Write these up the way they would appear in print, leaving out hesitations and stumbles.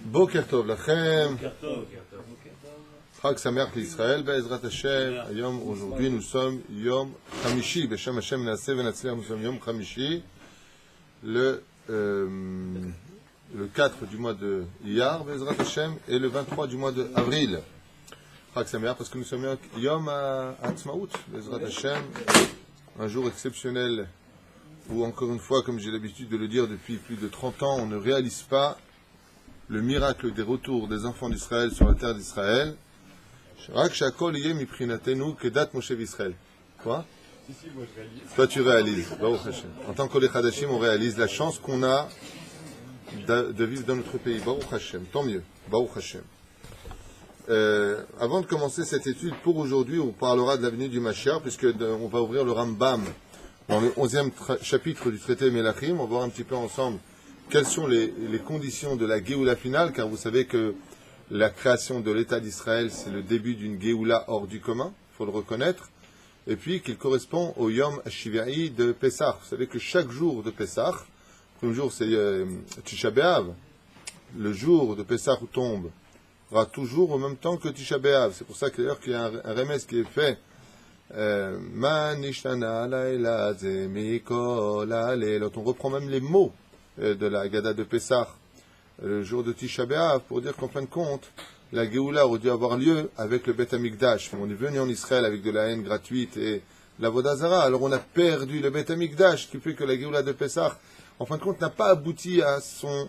Boker Tov Lachem, Chag Sameach l'Israël, Be'ezrat Hashem, Yom, aujourd'hui nous sommes Yom Chamishi, Beshem Hashem Naaseh Venatzliach, nous sommes Yom Chamishi, le 4 du mois de Iyar, Be'ezrat Hashem, et le 23 du mois de Avril. Chag Sameach, parce que nous sommes Yom Ha'atzmaut, Be'ezrat Hashem, un jour exceptionnel, où encore une fois, comme j'ai l'habitude de le dire depuis plus de 30 ans, on ne réalise pas le miracle des retours des enfants d'Israël sur la terre d'Israël. Quoi? Toi tu réalises. En tant qu'Olé Chadashim, on réalise la chance qu'on a de vivre dans notre pays. Baruch Hashem, tant mieux. Baruch Hashem. Avant de commencer cette étude, pour aujourd'hui, on parlera de l'avenue du Mashiach, puisqu'on va ouvrir le Rambam dans le 11e chapitre du traité Melachim. On va voir un petit peu ensemble quelles sont les conditions de la Géoula finale, car vous savez que la création de l'État d'Israël, c'est le début d'une Géoula hors du commun, il faut le reconnaître, et puis qu'il correspond au Yom HaShiva'i de Pessah. Vous savez que chaque jour de Pessah, le premier jour c'est Tisha B'Av, le jour de Pessah où tombe, sera toujours au même temps que Tisha B'Av. C'est pour ça que, d'ailleurs qu'il y a un remède qui est fait, Manishtana Laila Zemikol Alelot. On reprend même les mots de la Haggadah de Pessah, le jour de Tisha B'Av, pour dire qu'en fin de compte, la Géoula aurait dû avoir lieu avec le Beth Amikdash. On est venu en Israël avec de la haine gratuite et la Vodazara, alors on a perdu le Beth Amikdash, ce qui fait que la Géoula de Pessah, en fin de compte, n'a pas abouti à son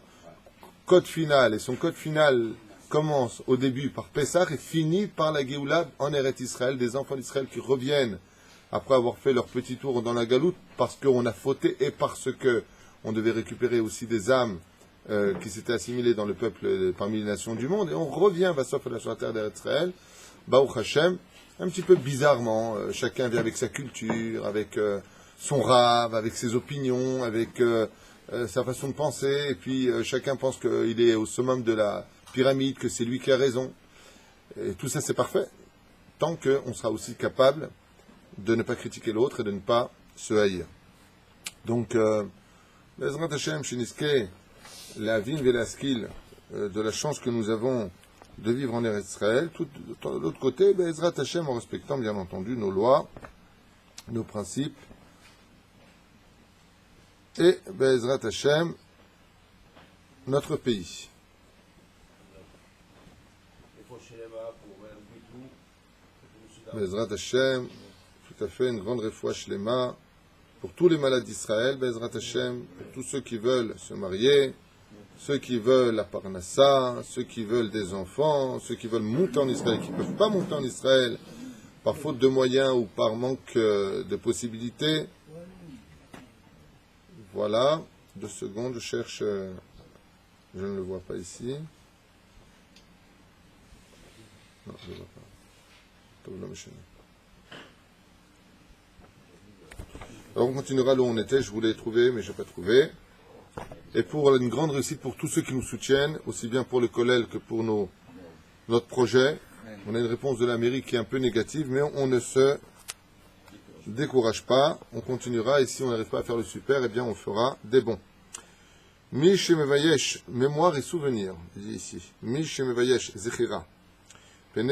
code final. Et son code final commence au début par Pessah et finit par la Géoula en Eretz Israël, des enfants d'Israël qui reviennent après avoir fait leur petit tour dans la Galoute, parce qu'on a fauté et parce que on devait récupérer aussi des âmes qui s'étaient assimilées dans le peuple parmi les nations du monde. Et on revient, sur la terre d'Israël, Baruch Hashem, un petit peu bizarrement. Chacun vient avec sa culture, avec son rave, avec ses opinions, avec sa façon de penser. Et puis chacun pense qu'il est au summum de la pyramide, que c'est lui qui a raison. Et tout ça, c'est parfait, tant qu'on sera aussi capable de ne pas critiquer l'autre et de ne pas se haïr. Donc, Bezrat Hashem, Shiniske, la vin velaskil, de la chance que nous avons de vivre en Eretz Israël. De l'autre côté, Bezrat Hashem, en respectant bien entendu nos lois, nos principes, et Bezrat Hashem, notre pays. Bezrat Hashem, tout à fait, une grande refoua shlema pour tous les malades d'Israël, Bezrat Hashem, pour tous ceux qui veulent se marier, ceux qui veulent la parnassa, ceux qui veulent des enfants, ceux qui veulent monter en Israël, qui ne peuvent pas monter en Israël par faute de moyens ou par manque de possibilités. Voilà, 2 secondes, je cherche, je ne le vois pas ici. Non, je ne le vois pas. Alors on continuera là où on était, je voulais trouver, mais je n'ai pas trouvé. Et pour une grande réussite pour tous ceux qui nous soutiennent, aussi bien pour le Kollel que pour notre projet, on a une réponse de la mairie qui est un peu négative, mais on ne se décourage pas, on continuera, et si on n'arrive pas à faire le super, eh bien on fera des bons. Mish Mevayesh, mémoire et souvenir, il dit ici. Mish Mevayesh, Zechira. Il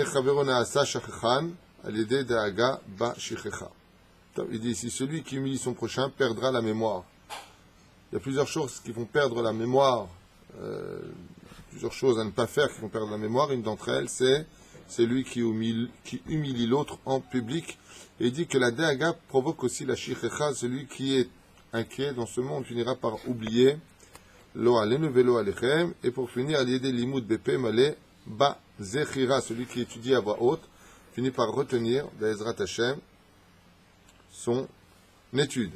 dit ici, celui qui humilie son prochain perdra la mémoire. Il y a plusieurs choses qui vont perdre la mémoire, plusieurs choses à ne pas faire qui vont perdre la mémoire. Une d'entre elles, c'est celui qui humilie l'autre en public. Et il dit que la Da'aga provoque aussi la Shichecha, celui qui est inquiet dans ce monde finira par oublier Lo alenu velo alechem. Et pour finir, il y a des limud bepe malé ba zechira, celui qui étudie à voix haute, finit par retenir Be'ezrat Hashem son étude.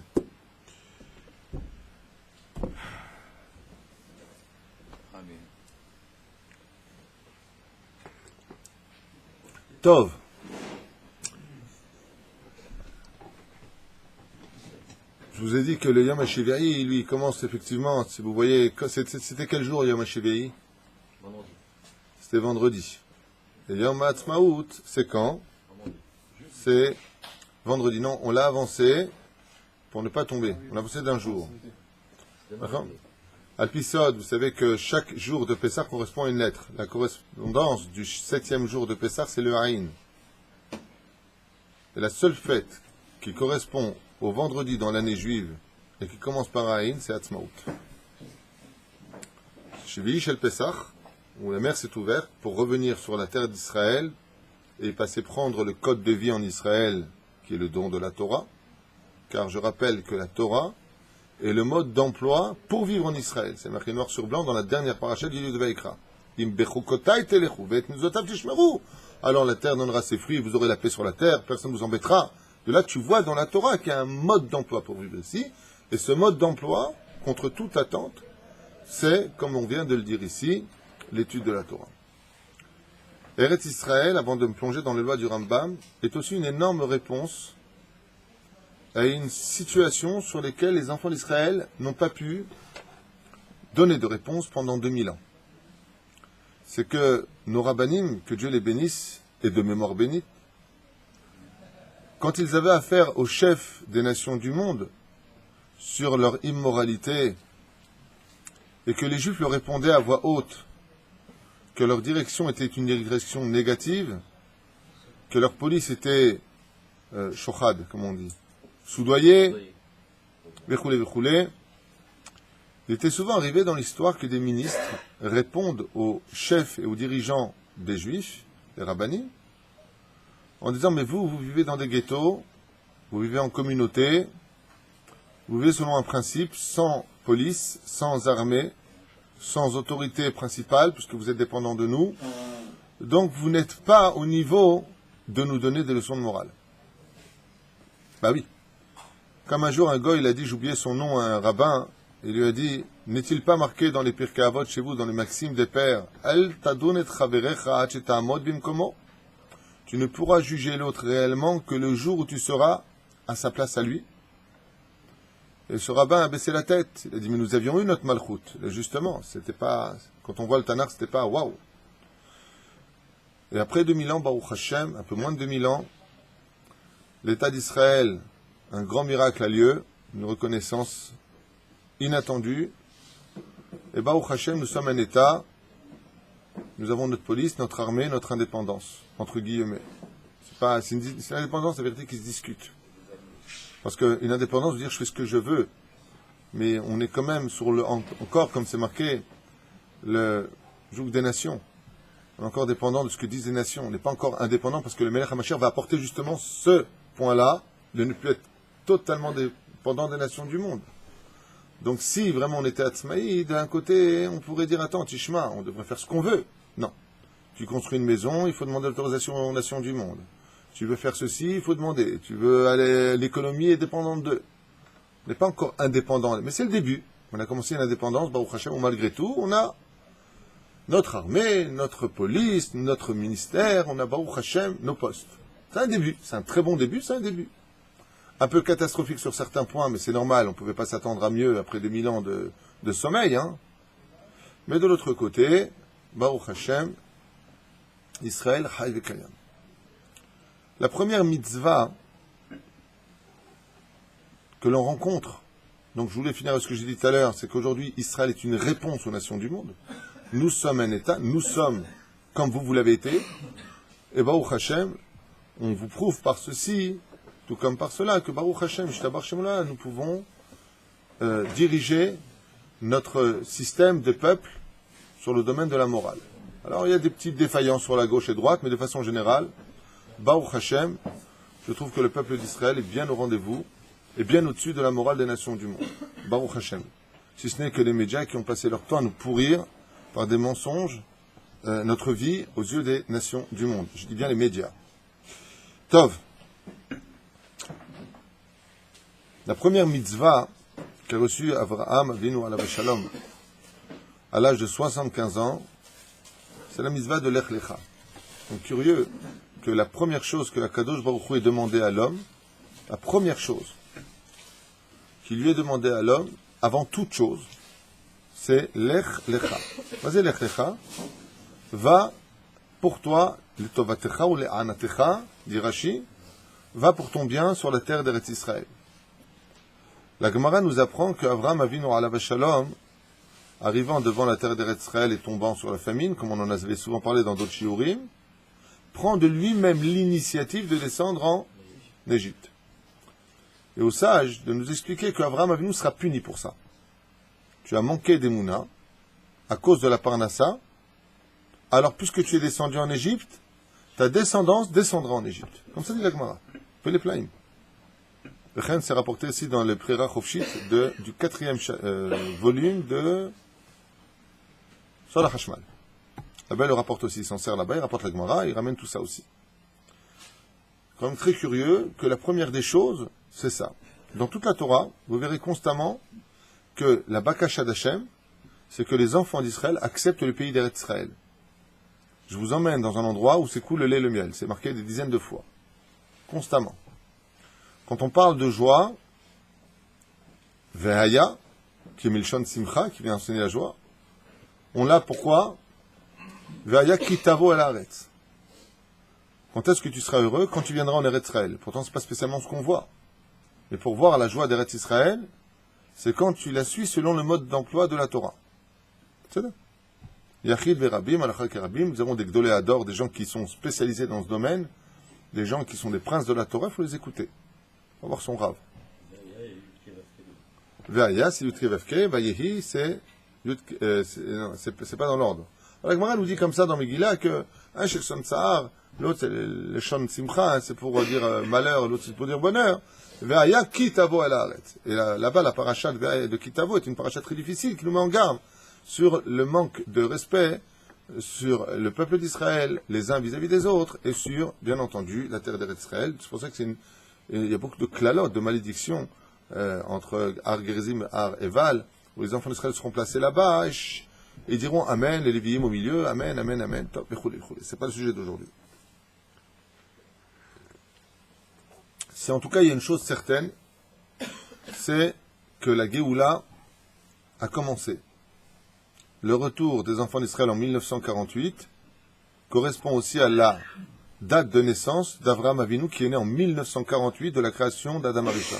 Tov. Je vous ai dit que le Yom HaShiva'i, lui, commence effectivement, si vous voyez, c'était quel jour Yom HaShiva'i? Vendredi. C'était vendredi. Et Yom HaAtzmaut, c'est quand? C'est vendredi. Non, on l'a avancé pour ne pas tomber. On l'a avancé d'un jour. Alpisod, vous savez que chaque jour de Pessah correspond à une lettre. La correspondance du 7e jour de Pessah, c'est le Haïn. Et la seule fête qui correspond au vendredi dans l'année juive et qui commence par Haïn, c'est Hatzmaut. Shvi'i Shel Pessah, où la mer s'est ouverte pour revenir sur la terre d'Israël et passer prendre le code de vie en Israël, qui est le don de la Torah. Car je rappelle que la Torah est le mode d'emploi pour vivre en Israël. C'est marqué noir sur blanc dans la dernière paracha du livre de Vaïkra. Alors la terre donnera ses fruits, vous aurez la paix sur la terre, personne ne vous embêtera. De là, tu vois dans la Torah qu'il y a un mode d'emploi pour vivre ici. Et ce mode d'emploi, contre toute attente, c'est, comme on vient de le dire ici, l'étude de la Torah. Eretz Israël, avant de me plonger dans les lois du Rambam, est aussi une énorme réponse à une situation sur laquelle les enfants d'Israël n'ont pas pu donner de réponse pendant 2000 ans. C'est que nos rabbanim, que Dieu les bénisse, et de mémoire bénite, quand ils avaient affaire aux chefs des nations du monde sur leur immoralité, et que les Juifs leur répondaient à voix haute que leur direction était une direction négative, que leur police était shochad, comme on dit, soudoyée, il était souvent arrivé dans l'histoire que des ministres répondent aux chefs et aux dirigeants des Juifs, les rabbanim, en disant, mais vous vivez dans des ghettos, vous vivez en communauté, vous vivez selon un principe, sans police, sans armée, sans autorité principale, puisque vous êtes dépendant de nous. Donc vous n'êtes pas au niveau de nous donner des leçons de morale. Bah oui. Comme un jour un gars, il a dit, j'oubliais son nom à un rabbin, il lui a dit, n'est-il pas marqué dans les Pirkei Avot chez vous, dans les maximes des pères, El tadun et chaverecha ad shetamod bimkomo? Tu ne pourras juger l'autre réellement que le jour où tu seras à sa place à lui. Et ce rabbin a baissé la tête. Il a dit, mais nous avions eu notre malchout. Et justement, c'était pas, quand on voit le Tanakh, c'était pas waouh. Et après 2000 ans, Baruch Hashem, un peu moins de 2000 ans, l'État d'Israël, un grand miracle a lieu, une reconnaissance inattendue. Et Baruch Hashem, nous sommes un État, nous avons notre police, notre armée, notre indépendance, entre guillemets. C'est une indépendance, la vérité, qui se discute. Parce qu'une indépendance veut dire je fais ce que je veux. Mais on est quand même sur le, encore, comme c'est marqué, le joug des nations. On est encore dépendant de ce que disent les nations. On n'est pas encore indépendant parce que le Melech HaMashiach va apporter justement ce point-là, de ne plus être totalement dépendant des nations du monde. Donc si vraiment on était Atzmaï, d'un côté, on pourrait dire, attends, Tishma, on devrait faire ce qu'on veut. Non. Tu construis une maison, il faut demander l'autorisation aux nations du monde. Tu veux faire ceci, il faut demander. Tu veux aller, l'économie est dépendante d'eux. On n'est pas encore indépendant, mais c'est le début. On a commencé une indépendance, Baruch Hashem, où malgré tout, on a notre armée, notre police, notre ministère, on a Baruch Hashem, nos postes. C'est un début, c'est un très bon début, c'est un début. Un peu catastrophique sur certains points, mais c'est normal, on ne pouvait pas s'attendre à mieux après 2000 ans de sommeil. Hein. Mais de l'autre côté, Baruch Hashem, Israël, Chai v'Kayam. La première mitzvah que l'on rencontre, donc je voulais finir avec ce que j'ai dit tout à l'heure, c'est qu'aujourd'hui Israël est une réponse aux nations du monde. Nous sommes un État, nous sommes comme vous l'avez été, et Baruch Hashem, on vous prouve par ceci, tout comme par cela, que Baruch Hashem, Shtabar Shemula, nous pouvons diriger notre système de peuple sur le domaine de la morale. Alors il y a des petites défaillances sur la gauche et droite, mais de façon générale, Baruch Hashem, je trouve que le peuple d'Israël est bien au rendez-vous et bien au-dessus de la morale des nations du monde. Baruch Hashem. Si ce n'est que les médias qui ont passé leur temps à nous pourrir par des mensonges notre vie aux yeux des nations du monde. Je dis bien les médias. Tov. La première mitzvah qu'a reçue Avraham Avinu alav shalom à l'âge de 75 ans, c'est la mitzvah de Lech Lecha. Donc curieux que la première chose que la Kadosh Baruch Hu ait demandé à l'homme, la première chose qui lui est demandée à l'homme, avant toute chose, c'est Lech Lecha. Vas-y Lech Lecha, va pour toi, le Tovatecha ou le Anatecha, dit Rashi, va pour ton bien sur la terre d'Eretz Israël. La Gemara nous apprend qu'Avraham Avinu alav shalom arrivant devant la terre d'Eretz Israël et tombant sur la famine, comme on en avait souvent parlé dans d'autres shiurim, prend de lui-même l'initiative de descendre en Égypte. Et au sage de nous expliquer qu'Abraham Avinu sera puni pour ça. Tu as manqué d'Emouna à cause de la Parnassa, alors puisque tu es descendu en Égypte, ta descendance descendra en Égypte. Comme ça dit la Gemara. Fais les plaïm. Le Chen s'est rapporté ici dans le Prira Chofshit du 4e volume de Salah Hashmal. Là-bas, il le rapporte aussi, il s'en sert là-bas, il rapporte la Gemara, il ramène tout ça aussi. Quand même très curieux que la première des choses, c'est ça. Dans toute la Torah, vous verrez constamment que la Bakasha d'Hachem, c'est que les enfants d'Israël acceptent le pays d'Eretz Israël. Je vous emmène dans un endroit où s'écoule le lait et le miel. C'est marqué des dizaines de fois. Constamment. Quand on parle de joie, Vehaya, qui est Milshon Simcha, qui vient enseigner la joie, on l'a pourquoi Vehaya kitavo el haaretz. Quand est-ce que tu seras heureux? Quand tu viendras en Eretz Israël. Pourtant, c'est pas spécialement ce qu'on voit. Mais pour voir la joie d'Eretz Israël, c'est quand tu la suis selon le mode d'emploi de la Torah. C'est ça. Yachid verabim, alachal kerabim, nous avons des gdolé ador, des gens qui sont spécialisés dans ce domaine, des gens qui sont des princes de la Torah, il faut les écouter. On va voir son rave. Ve'aya, c'est Yud Kevavke, Vayehi, c'est pas dans l'ordre. Alors, Gemara nous dit comme ça dans Megillah que un chez Shon Tsahar, l'autre c'est le Shon Simcha, c'est pour dire malheur, l'autre c'est pour dire bonheur. Ve'aya kitavo el haaretz. Et là-bas, la paracha de kitavo est une paracha très difficile qui nous met en garde sur le manque de respect sur le peuple d'Israël, les uns vis-à-vis des autres, et sur, bien entendu, la terre d'Eretz Israël. C'est pour ça que il y a beaucoup de clalotes, de malédictions entre Ar Gerizim, Ar et Val, où les enfants d'Israël seront placés là-bas, et diront Amen, les Lévi'im au milieu, Amen, Amen, Amen, top, c'est pas le sujet d'aujourd'hui. Si en tout cas il y a une chose certaine, c'est que la Géoula a commencé. Le retour des enfants d'Israël en 1948 correspond aussi à la date de naissance d'Avraham Avinu qui est né en 1948 de la création d'Adam Arishon.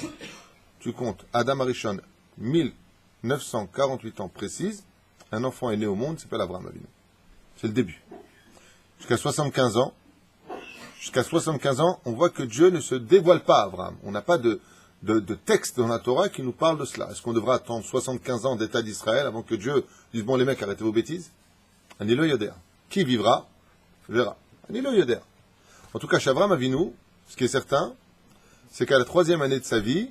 Tu comptes Adam Arishon, 1948 ans précise, un enfant est né au monde, il s'appelle Avraham Avinu. C'est le début. Jusqu'à 75 ans, on voit que Dieu ne se dévoile pas à Avraham. On n'a pas de texte dans la Torah qui nous parle de cela. Est-ce qu'on devra attendre 75 ans d'état d'Israël avant que Dieu dise, bon les mecs, arrêtez vos bêtises? Anilo Yodéa. Qui vivra, verra. Anilo Yodéa. En tout cas, chez Avraham Avinu, ce qui est certain, c'est qu'à la 3e année de sa vie,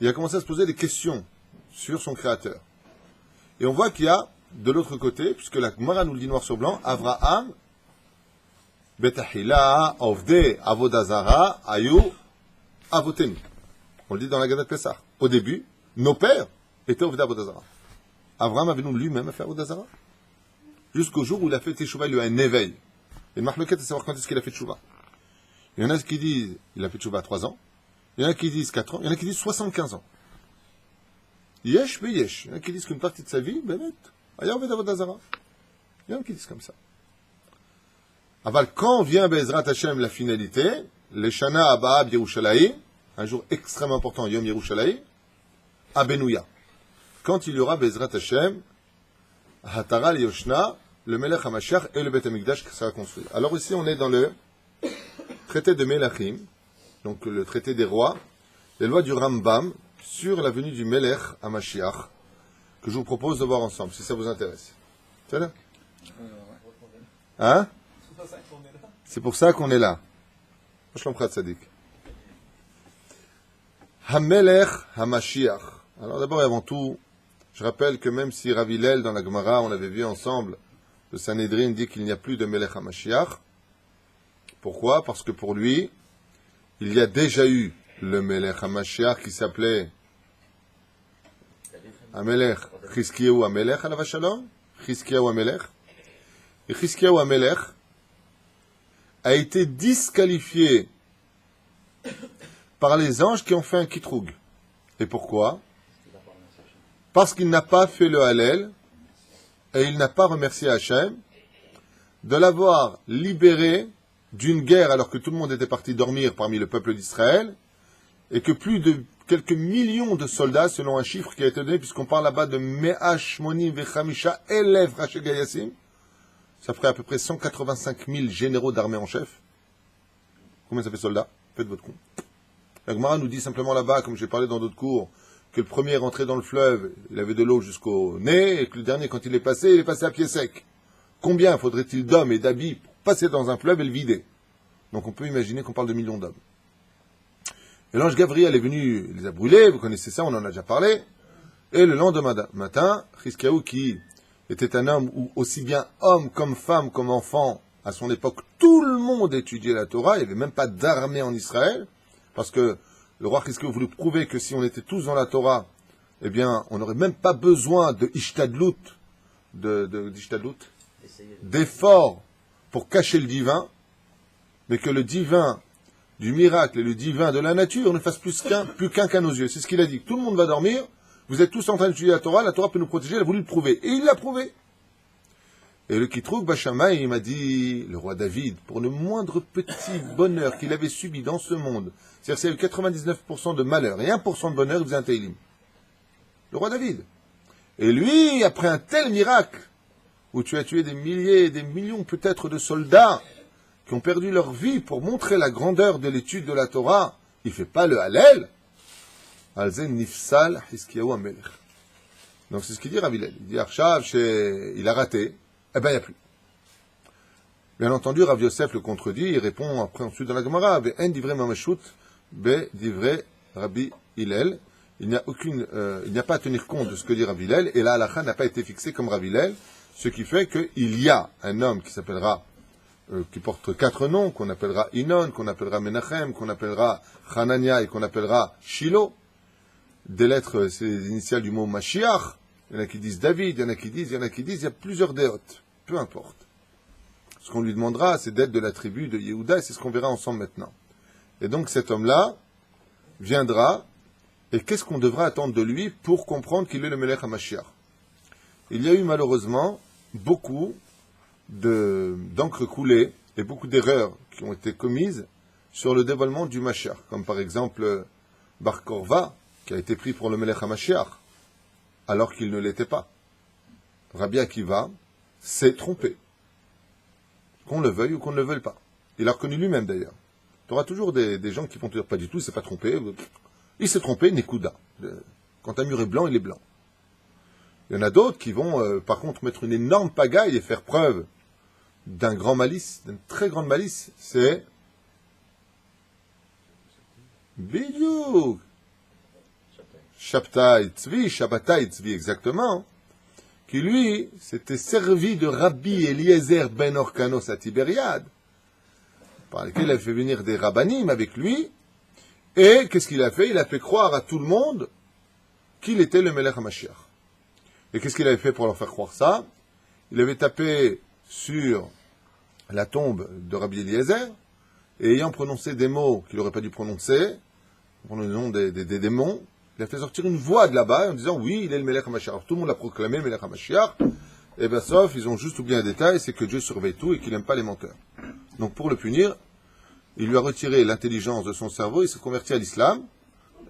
il a commencé à se poser des questions sur son Créateur. Et on voit qu'il y a, de l'autre côté, puisque la Gemara nous le dit noir sur blanc, Avraham, Betahila, Ovde, Avodazara, Ayu, Avotenu. On le dit dans la Gada de Pessah. Au début, nos pères étaient Ovde Avodazara. Avraham Avinu lui-même a fait Avodazara. Jusqu'au jour où il a fait Teshuvah, il a eu un éveil. Et le marloquette, c'est savoir quand est-ce qu'il a fait Teshuvah. Il y en a qui disent il a fait Teshuvah à 3 ans. Il y en a qui disent 4 ans. Il y en a qui disent 75 ans. Yesh, mais yesh. Il y en a qui disent qu'une partie de sa vie, Benet, ailleurs Ovde Avodazara. Il y en a qui disent comme ça. Aval, quand vient Bezrat Hashem la finalité, les Shana Abba Yerushalayim, un jour extrêmement important, Yom Yerushalayim, à Benouya. Quand il y aura Bezrat Hashem, Hatara Yoshna, le Melech HaMashiach et le Beth HaMikdash qui sera construit. Alors ici, on est dans le traité de Melachim, donc le traité des rois, les lois du Rambam sur la venue du Melech HaMashiach, que je vous propose de voir ensemble, si ça vous intéresse. C'est là? Hein? C'est pour ça qu'on est là. Hamelech Hamashiach. Alors d'abord et avant tout, je rappelle que même si Rav Hillel dans la Gemara, on l'avait vu ensemble, le Sanhedrin dit qu'il n'y a plus de Melech Hamashiach. Pourquoi? Parce que pour lui, il y a déjà eu le Melech Hamashiach qui s'appelait Amelech Chizkiyahu Amelech alav shalom, Chizkiyahu Amelech. Et Chizkiyahu Amelech a été disqualifié par les anges qui ont fait un kitroug. Et pourquoi? Parce qu'il n'a pas fait le Hallel et il n'a pas remercié Hachem de l'avoir libéré d'une guerre alors que tout le monde était parti dormir parmi le peuple d'Israël et que plus de quelques millions de soldats, selon un chiffre qui a été donné, puisqu'on parle là-bas de Me'ash Monim Vechamisha Elef Rachegayassim. Ça ferait à peu près 185 000 généraux d'armée en chef. Combien ça fait soldats? Faites votre compte. La Gemara nous dit simplement là-bas, comme j'ai parlé dans d'autres cours, que le premier est rentré dans le fleuve, il avait de l'eau jusqu'au nez, et que le dernier, quand il est passé à pied sec. Combien faudrait-il d'hommes et d'habits pour passer dans un fleuve et le vider? Donc on peut imaginer qu'on parle de millions d'hommes. Et l'ange Gabriel est venu, il les a brûlés, vous connaissez ça, on en a déjà parlé. Et le lendemain matin, Chizkiyahu, qui était un homme où aussi bien homme comme femme comme enfant, à son époque, tout le monde étudiait la Torah, il n'y avait même pas d'armée en Israël, parce que le roi Chizkiyahu voulait prouver que si on était tous dans la Torah, eh bien, on n'aurait même pas besoin de ishtadlut, d'effort pour cacher le divin, mais que le divin du miracle et le divin de la nature ne fasse plus qu'un qu'à nos yeux. C'est ce qu'il a dit. Tout le monde va dormir, vous êtes tous en train d'étudier la Torah peut nous protéger, il a voulu le prouver. Et il l'a prouvé. Et le Kitrouk Bashamaï, il m'a dit, le roi David, pour le moindre petit bonheur qu'il avait subi dans ce monde, c'est-à-dire s'il y a eu 99% de malheur et 1% de bonheur, il faisait un Teilim. Le roi David. Et lui, après un tel miracle, où tu as tué des milliers et des millions peut-être de soldats, qui ont perdu leur vie pour montrer la grandeur de l'étude de la Torah, il ne fait pas le Hallel. Alzen nifsal Chizkiyahu Amelech. Donc c'est ce qu'il dit Rav Hillel. Il dit Arshav, il a raté, eh ben il n'y a plus. Bien entendu, Rav Yosef le contredit, il répond après ensuite dans la Gemara, Ve'en divrei mamashut, be divrei Rabbi Hillel. Il n'y a pas à tenir compte de ce que dit Rav Hillel, et la halakha n'a pas été fixée comme Rav Hillel, ce qui fait qu'il y a un homme qui s'appellera qui porte 4 noms, qu'on appellera Inon, qu'on appellera Menachem, qu'on appellera Hanania et qu'on appellera Shiloh. Des lettres, c'est les initiales du mot Mashiach. Il y en a qui disent David, il y en a qui disent, il y a plusieurs déotes. Peu importe. Ce qu'on lui demandera, c'est d'être de la tribu de Yehuda, et c'est ce qu'on verra ensemble maintenant. Et donc cet homme-là viendra, et qu'est-ce qu'on devra attendre de lui pour comprendre qu'il est le Melech HaMashiach? Il y a eu malheureusement beaucoup d'encre coulée et beaucoup d'erreurs qui ont été commises sur le dévoilement du Mashiach, comme par exemple Bar Korva, qui a été pris pour le Melech HaMashiach, alors qu'il ne l'était pas. Rabbi Akiva s'est trompé, qu'on le veuille ou qu'on ne le veuille pas. Il l'a reconnu lui-même d'ailleurs. Tu auras toujours des gens qui vont te dire pas du tout, il s'est pas trompé. Il s'est trompé, Nekuda. Quand un mur est blanc, il est blanc. Il y en a d'autres qui vont par contre mettre une énorme pagaille et faire preuve d'un grand malice, d'une très grande malice, c'est Bidyouk Shabtai Tzvi, exactement, qui lui s'était servi de Rabbi Eliezer ben Orkanos à Tibériade, par lequel il a fait venir des rabbanim avec lui, et qu'est-ce qu'il a fait? Il a fait croire à tout le monde qu'il était le Melech HaMashiach. Et qu'est-ce qu'il avait fait pour leur faire croire ça? Il avait tapé sur la tombe de Rabbi Eliezer, et ayant prononcé des mots qu'il n'aurait pas dû prononcer, pour le nom des démons, il a fait sortir une voix de là-bas en disant oui, il est le Melech HaMashiach. Alors, tout le monde l'a proclamé, le Melech HaMashiach, et bien sauf, ils ont juste oublié un détail, c'est que Dieu surveille tout et qu'il n'aime pas les menteurs. Donc pour le punir, il lui a retiré l'intelligence de son cerveau, il s'est converti à l'islam,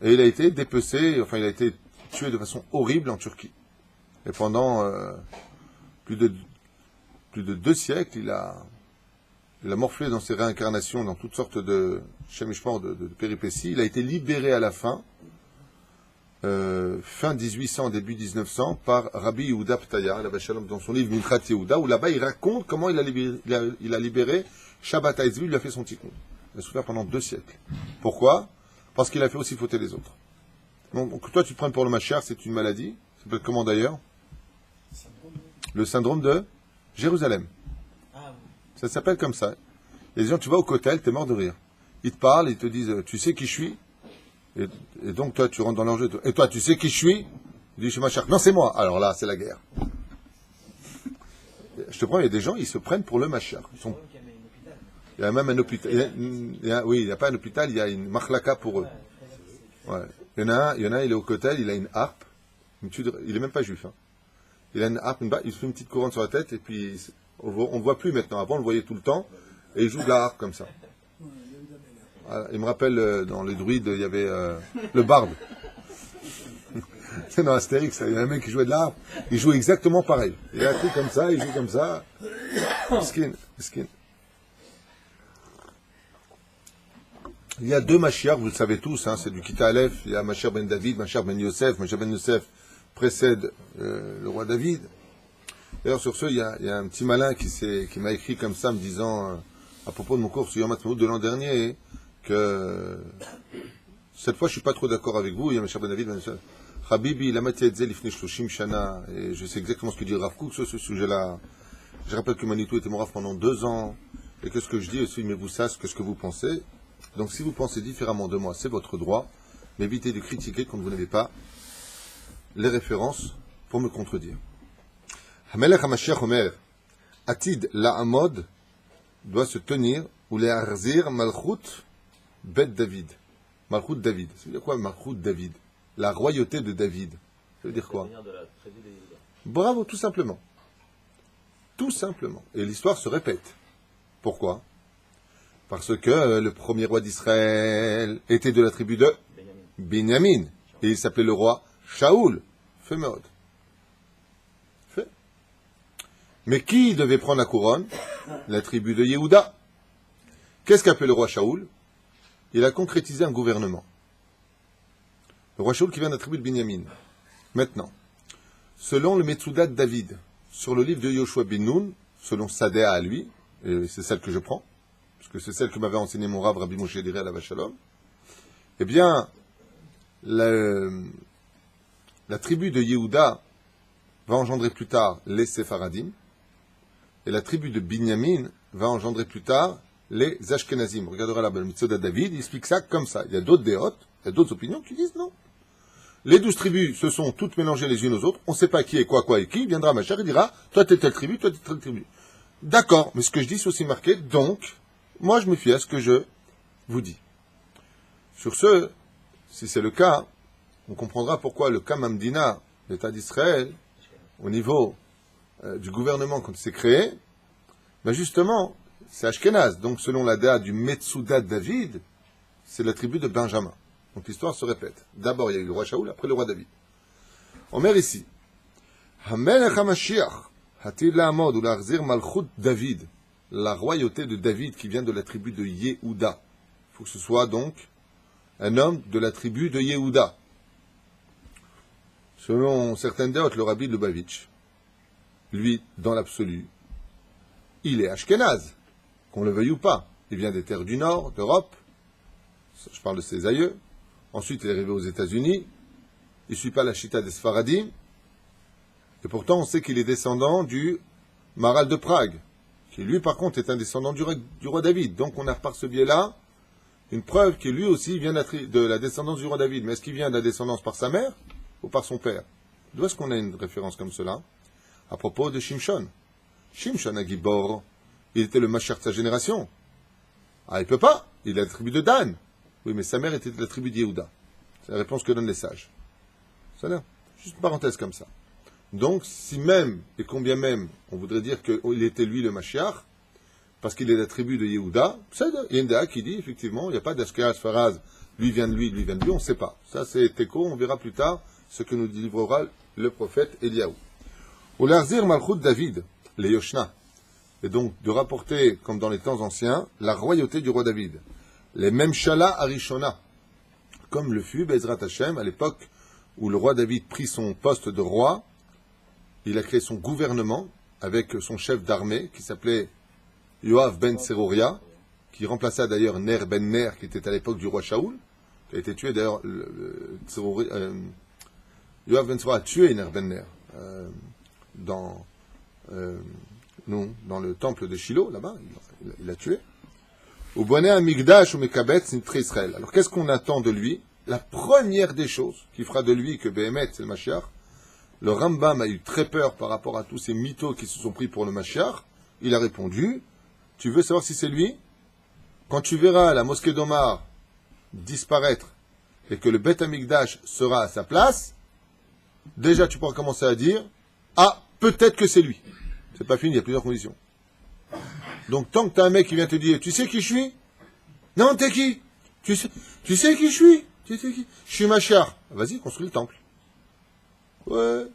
et il a été dépecé, enfin il a été tué de façon horrible en Turquie. Et pendant plus de 2 siècles, il a morflé dans ses réincarnations, dans toutes sortes de chemichements, de péripéties. Il a été libéré à la fin 1800, début 1900, par Rabbi Yehuda Ptaya, dans son livre Minchat Yehuda, où là-bas il raconte comment il a libéré Shabbatai Tzvi, il lui a fait son tikkun. Il a souffert pendant 2 siècles. Pourquoi? Parce qu'il a fait aussi fauter les autres. Donc toi tu te prends pour le Mashiach, c'est une maladie. Ça s'appelle comment d'ailleurs? Le syndrome de Jérusalem. Ça s'appelle comme ça. Et les gens, tu vas au cotel, t'es mort de rire. Ils te parlent, ils te disent, tu sais qui je suis? Et donc toi, tu rentres dans leur jeu. Et toi, tu sais qui je suis? Il dit, je suis Mashiach. Non, c'est moi. Alors là, c'est la guerre. Je te prends, il y a des gens, ils se prennent pour le Mashiach. Il y a même un hôpital. Oui, il n'y a pas un hôpital, il y a une machlaka pour eux. Ouais. Il y en a un, il est au cotel, il a une harpe. Il est même pas juif. Hein. Il a une harpe, il se fait une petite couronne sur la tête, et puis on ne voit plus maintenant. Avant, on le voyait tout le temps, et il joue de la harpe comme ça. Il me rappelle, dans les druides, il y avait le barde. C'est dans Astérix, il y a un mec qui jouait de l'harpe, il jouait exactement pareil. Il a un truc comme ça, il joue comme ça. Skin. Il y a deux Mashiach, vous le savez tous, c'est du Kita Aleph, il y a Mashiach ben David, Mashiach ben Yosef. Mashiach ben Yosef précède le roi David. D'ailleurs, sur ce, il y a un petit malin qui m'a écrit comme ça, me disant, à propos de mon cours sur Yom Ha'atzmaut de l'an dernier, que cette fois, je suis pas trop d'accord avec vous. Il y a Mashiach ben David, ben Yosef. Habibi, la matière de l'ifne shloshim shana, et je sais exactement ce que dit Rav Kook sur ce sujet-là. Je rappelle que Manitou était mon Rav pendant 2 ans, et que ce que je dis aussi, mais vous sachiez ce que vous pensez. Donc si vous pensez différemment de moi, c'est votre droit, mais évitez de critiquer quand vous n'avez pas les références pour me contredire. Hamelech HaMashiach Omer, Atid La'amod doit se tenir, ou les Arzir Malchut Bet David. Malchut David. Ça veut dire quoi Malchut David? La royauté de David. Ça veut dire quoi? Bravo, tout simplement. Tout simplement. Et l'histoire se répète. Pourquoi? Parce que le premier roi d'Israël était de la tribu de Binyamin. Et il s'appelait le roi Shaoul. Fait mode. Fait. Mais qui devait prendre la couronne? La tribu de Yehuda. Qu'est-ce qu'a fait le roi Shaoul? Il a concrétisé un gouvernement. Le roi Shaoul qui vient de la tribu de Binyamin. Maintenant, selon le Metsudat de David, sur le livre de Yoshua bin Nun, selon Sadea à lui, et c'est celle que je prends, parce que c'est celle que m'avait enseigné mon Rav Rabbi Moshe Diré à la Vachalom, eh bien, la tribu de Yehuda va engendrer plus tard les Séfaradim, et la tribu de Binyamin va engendrer plus tard les Ashkenazim. Regardera là-bas le Metsudat de David, il explique ça comme ça. Il y a d'autres déotes, il y a d'autres opinions qui disent non. Les 12 tribus se sont toutes mélangées les unes aux autres. On ne sait pas qui est quoi et qui. Il viendra Machar et dira, toi t'es telle tribu, toi t'es telle tribu. D'accord, mais ce que je dis c'est aussi marqué. Donc, moi je me fie à ce que je vous dis. Sur ce, si c'est le cas, on comprendra pourquoi le Kamamdina, l'État d'Israël, au niveau du gouvernement quand il s'est créé, ben justement, c'est Ashkenaz. Donc selon la déa du Metsudat David, c'est la tribu de Benjamin. Donc l'histoire se répète. D'abord, il y a eu le roi Shaoul, après le roi David. On met ici. Hamelech HaMashiach, Hatir La'amod ou La'arzir Malchut David. La royauté de David qui vient de la tribu de Yehuda. Il faut que ce soit donc un homme de la tribu de Yehuda. Selon certaines déotes, le rabbi de Lubavitch, lui, dans l'absolu, il est Ashkenaz, qu'on le veuille ou pas. Il vient des terres du Nord, d'Europe. Je parle de ses aïeux. Ensuite, il est arrivé aux États-Unis. Il ne suit pas la chita des Sfaradim. Et pourtant, on sait qu'il est descendant du Maral de Prague, qui lui, par contre, est un descendant du roi David. Donc, on a par ce biais-là une preuve qu'il lui aussi vient de la descendance du roi David. Mais est-ce qu'il vient de la descendance par sa mère ou par son père? D'où est-ce qu'on a une référence comme cela? À propos de Shimshon. Shimshon Agibor, il était le Mashiach de sa génération. Ah, il ne peut pas. Il est de la tribu de Dan. Oui, mais sa mère était de la tribu de Yehuda. C'est la réponse que donnent les sages. Ça là, juste une parenthèse comme ça. Donc, si même, et combien même, on voudrait dire qu'il était lui le Mashiach, parce qu'il est de la tribu de Yehuda, il y a une déa qui dit, effectivement, il n'y a pas d'Ashkenaz Faraz, lui vient de lui, on ne sait pas. Ça, c'est Teko, on verra plus tard ce que nous délivrera le prophète Eliaou. Ou l'Arzir Malchut David, les Yoshna, et donc de rapporter, comme dans les temps anciens, la royauté du roi David. Les Memshala Arishona, comme le fut Bezrat Hashem à l'époque où le roi David prit son poste de roi, il a créé son gouvernement avec son chef d'armée qui s'appelait Yoav ben Seroria, qui remplaça d'ailleurs Ner ben Ner qui était à l'époque du roi Shaoul, qui a été tué d'ailleurs. Yoav ben Seroria a tué Ner ben Ner dans le temple de Shiloh, là-bas, il l'a tué. Au bonnet Amigdash ou Mekabetz Nitre Israël. Alors qu'est-ce qu'on attend de lui? La première des choses qui fera de lui que Behemet c'est le Mashiach. Le Rambam a eu très peur par rapport à tous ces mythos qui se sont pris pour le Mashiach. Il a répondu, tu veux savoir si c'est lui? Quand tu verras la mosquée d'Omar disparaître et que le Beth Amigdash sera à sa place, déjà tu pourras commencer à dire, ah, peut-être que c'est lui. C'est pas fini, il y a plusieurs conditions. Donc, tant que tu as un mec qui vient te dire, tu sais qui je suis? Non, t'es qui? Tu sais qui je suis? Tu sais qui? Je suis Mashiach. Vas-y, construis le temple. Ouais.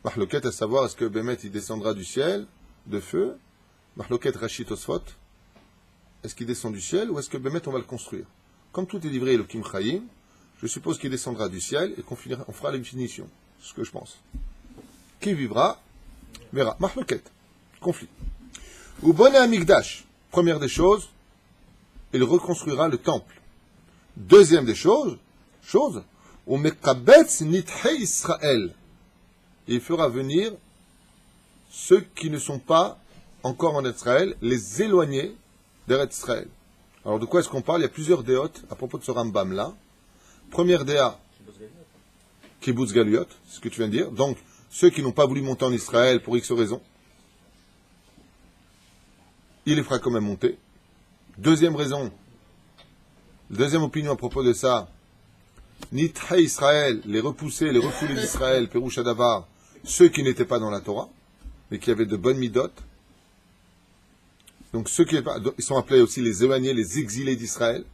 Mahloket, à savoir, est-ce que Bémet, il descendra du ciel, de feu? Mahloket Rachit Osfot. Est-ce qu'il descend du ciel ou est-ce que Bémet, on va le construire? Comme tout est livré Elohim Chaim, je suppose qu'il descendra du ciel et on fera les finitions. C'est ce que je pense. Qui vivra, verra. Mahloket. Conflit. Ou Boné Amigdash. Première des choses, il reconstruira le temple. Deuxième des choses, ou Mekabetz Nithe Israël. Il fera venir ceux qui ne sont pas encore en Israël, les éloigner d'Eretz Israël. Alors de quoi est-ce qu'on parle? Il y a plusieurs déotes à propos de ce Rambam là. Première déa, Kibbutz Galiot, c'est ce que tu viens de dire. Donc, ceux qui n'ont pas voulu monter en Israël pour X raisons, il les fera quand même monter. Deuxième raison, deuxième opinion à propos de ça, Nitha Israël, les repousser, les refoulés d'Israël, Pérouch Adavar, ceux qui n'étaient pas dans la Torah, mais qui avaient de bonnes midotes. Donc ceux qui ils sont appelés aussi les éloignés, les exilés d'Israël,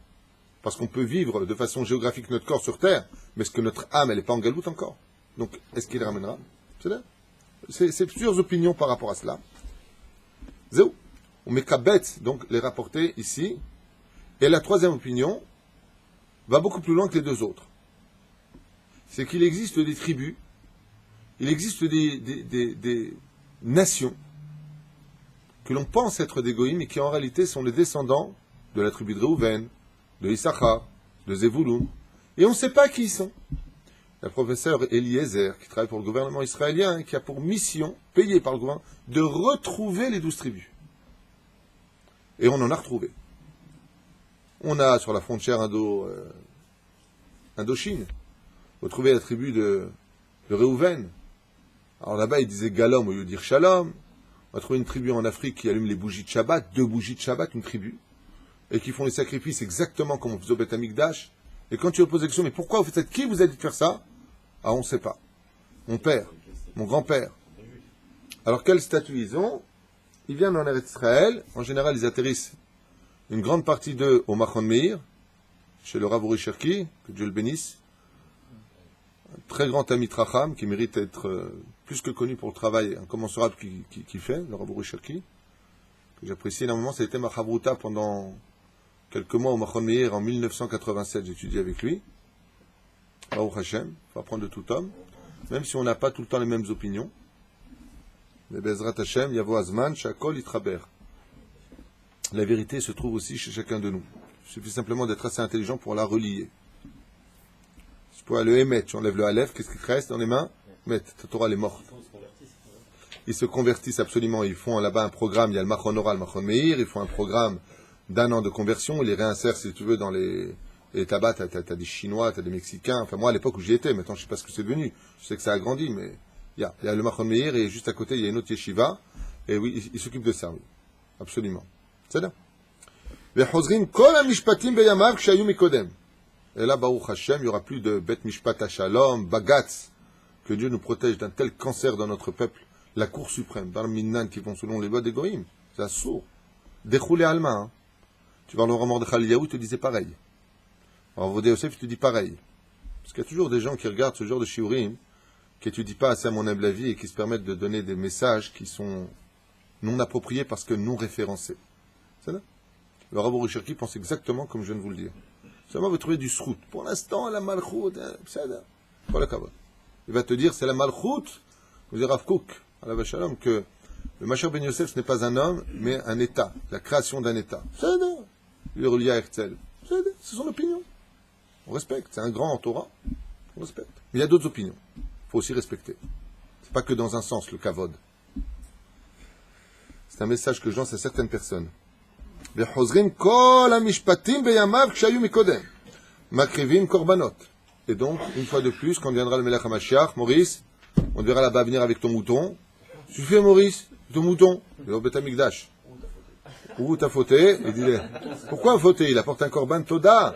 parce qu'on peut vivre de façon géographique notre corps sur terre, mais est-ce que notre âme, elle n'est pas en galoute encore? Donc, est-ce qu'il les ramènera? C'est plusieurs opinions par rapport à cela. Zéou. On met Kabet, donc les rapporter ici. Et la troisième opinion va beaucoup plus loin que les deux autres. C'est qu'il existe des tribus, il existe des nations que l'on pense être des goïms et qui en réalité sont les descendants de la tribu de Réhouven, de Issachar, de Zevouloun, et on ne sait pas qui ils sont. Le professeur Eliezer, qui travaille pour le gouvernement israélien, qui a pour mission, payée par le gouvernement, de retrouver les 12 tribus. Et on en a retrouvé. On a, sur la frontière Indochine, retrouvé la tribu de Réhouven. Alors là-bas, il disait Galom au lieu de dire Shalom. On a trouvé une tribu en Afrique qui allume les bougies de Shabbat, 2 bougies de Shabbat, une tribu, et qui font les sacrifices exactement comme on faisait au Beth Amikdash. Et quand tu leur poses la question, mais pourquoi vous faites ça? Qui vous a dit de faire ça? Ah, on ne sait pas. Mon père, mon grand-père. Alors, quel statut ils ont? Ils viennent en Eretz Israël. En général, ils atterrissent une grande partie d'eux au Machon Meir, chez le Rav Uri Cherki, que Dieu le bénisse. Un très grand ami Tracham, qui mérite d'être plus que connu pour le travail incommensurable qu'il fait, le Rav Uri Cherki, que j'apprécie énormément. Ça a été ma chavruta pendant quelques mois au Machon Meir en 1987. J'ai étudié avec lui. Baruch Hashem, il faut apprendre de tout homme, même si on n'a pas tout le temps les mêmes opinions. Mais Bezrat Hashem, Yavo Azman, Shakol Itraber. La vérité se trouve aussi chez chacun de nous. Il suffit simplement d'être assez intelligent pour la relier. Si pour le Emet, tu enlèves le Aleph, qu'est-ce qui te reste dans les mains? Met, ta Torah, elle est morte. Ils se convertissent absolument, ils font là-bas un programme, il y a le Machon Oral, le Machon Meir, ils font un programme d'1 an de conversion, ils les réinsèrent, si tu veux, dans les tabacs, t'as des Chinois, t'as des Mexicains, enfin moi à l'époque où j'y étais, maintenant je sais pas ce que c'est devenu, je sais que ça a grandi, mais il y a le Machon Meir et juste à côté il y a une autre yeshiva, et oui, ils s'occupent de ça, oui. Absolument. C'est là. Et là, Baruch Hashem, il n'y aura plus de Bet Mishpat Shalom, Bagatz, que Dieu nous protège d'un tel cancer dans notre peuple, la Cour suprême, par le Minnan qui vont selon les lois des Goïm, c'est assourd. Déchoulé Alma, hein. Tu vas voir le Mordechai Eliyahu, il te disait pareil. Alors, Vodé Yosef, il te dit pareil. Parce qu'il y a toujours des gens qui regardent ce genre de shiurim, qui n'étudient pas assez à mon humble avis et qui se permettent de donner des messages qui sont non appropriés parce que non référencés. C'est là. Le Rav Uri Cherki pense exactement comme je viens de vous le dire. Seulement, vous trouvez du srout. Pour l'instant, la malchout, c'est là. Voilà, kabot. Il va te dire, c'est la malchout, vous direz Rav Kook, à la Vachalom, que le Mashiach Ben Yosef, ce n'est pas un homme, mais un État, la création d'un État. C'est là. Il est relié à Herzl. C'est son opinion. On respecte. C'est un grand en Torah. On respecte. Mais il y a d'autres opinions. Il faut aussi respecter. C'est pas que dans un sens, le kavod. C'est un message que je lance à certaines personnes. Et donc, une fois de plus, quand viendra le Melech HaMashiach, Maurice, on te verra là-bas venir avec ton mouton. Tu fais, Maurice, ton mouton. Il est au Beth Amikdash. Où t'as fauté? Et dis-le. Pourquoi fauté? Il apporte un korban Toda.